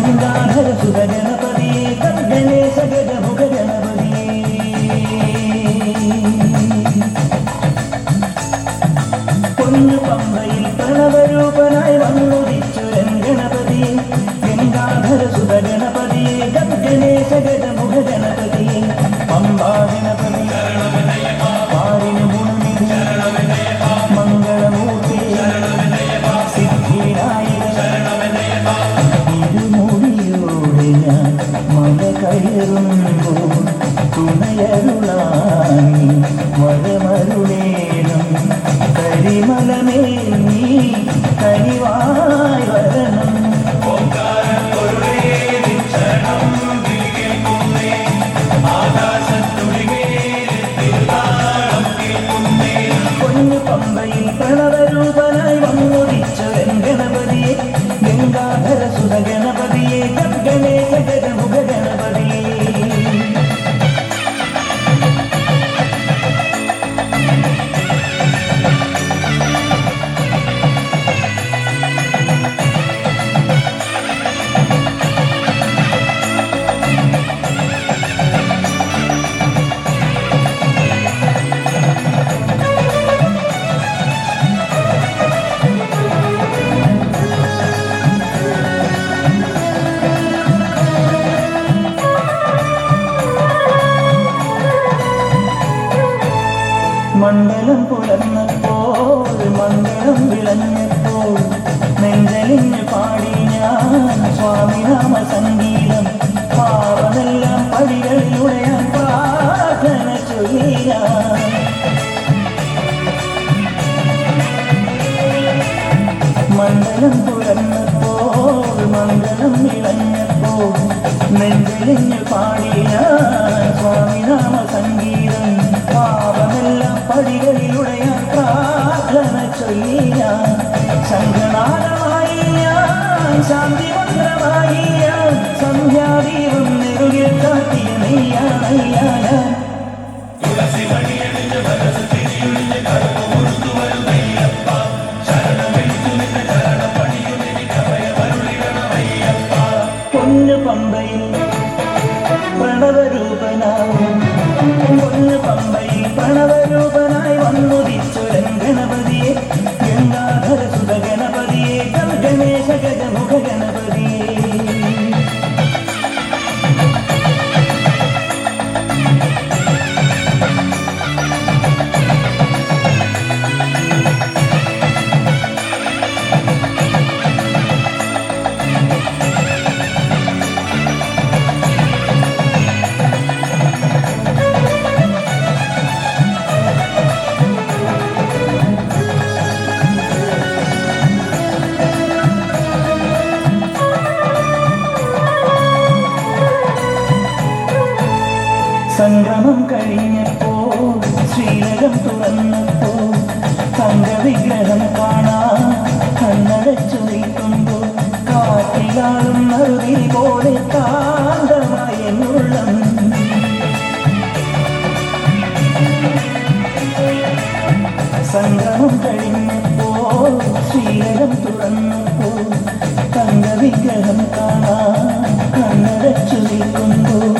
ഗംഗാധര സുത ഗണപതിയെ ഗണേശ ഗജമുഖ ഗണപതിയെ പൊന്നു പമ്പയിൽ പ്രണവരൂപനായി വന്നുദിച്ചുരൻ ഗണപതിയെ ഗംഗാധര സുത ഗണപതിയെ ഗണേശ ഗജമുഖ ഗണപതിയെ പമ്പാ ഗണപതി പാരിന് ഗുണനിധി മംഗളമൂർത്തി സിദ്ധിനായിക ഇരുമുടിയോടെ ഞാൻ മല കയറുമ്പോൾ തുണയരുളാനി വരമരുളേണം കരിമലമേൽ നീ കനിവായി വരണം പൊന്നു പമ്പയിൽ പ്രണവരൂപനായി വന്നുദിച്ചൊരൻ ഗണപതിയെ ഗംഗാധര സുത ഗണപതിയെ ഗണേശ ഗജമുഖ ഗണപതിയെ മണ്ഡലം പുലർന്നപ്പോൾ മംഗളം വിളഞ്ഞപ്പോൾ നെഞ്ചലിഞ്ഞ് പാടി ഞാൻ സ്വാമിനാമ സംഗീതം പാവമെല്ലാം പടികളിലൂടെ ഞാൻ പ്രാർത്ഥന ചൊല്ലിയ മണ്ഡലം പുലർന്നപ്പോൾ മംഗളം വിളഞ്ഞപ്പോൾ നെഞ്ചലിഞ്ഞ് പാടി ഞാൻ സ്വാമിനാമ സംഗീതം പാവമെല്ലാം പടികളിലൂടെ ഞാൻ പ്രാർത്ഥന ചൊല്ലിയ ശംഖനാദമായി ഞാൻ ശാന്തി മന്ത്രമായി ഞാൻ സന്ധ്യാദീപം നെറുകിൽ കാട്ടിയ നെയ്യാണയ്യാന പൊന്നു പമ്പയിൽ പ്രണവരൂപനാവും പൊന്നു പമ്പയിൽ പ്രണവരൂപനായി വന്നുദിച്ചൊരൻ ഗണപതിയെ ഗംഗാധര സുത ഗണപതിയെ ഗണേശ ഗജമുഖ ഗണപതിയെ സംഗമം കഴിഞ്ഞപ്പോൾ ശ്രീലകം തുറന്നപ്പോൾ തങ്കവിഗ്രഹം കാണാൻ കണ്ണടച്ചു നിൽക്കുമ്പോൾ കാറ്റിലാളും നറുതിരി പോലെ കാന്തമായ എന്നുള്ളം സംഗമം കഴിഞ്ഞപ്പോൾ ശ്രീലകം തുറന്നപ്പോൾ തങ്കവിഗ്രഹം കാണാൻ കണ്ണടച്ചു നിൽക്കുമ്പോൾ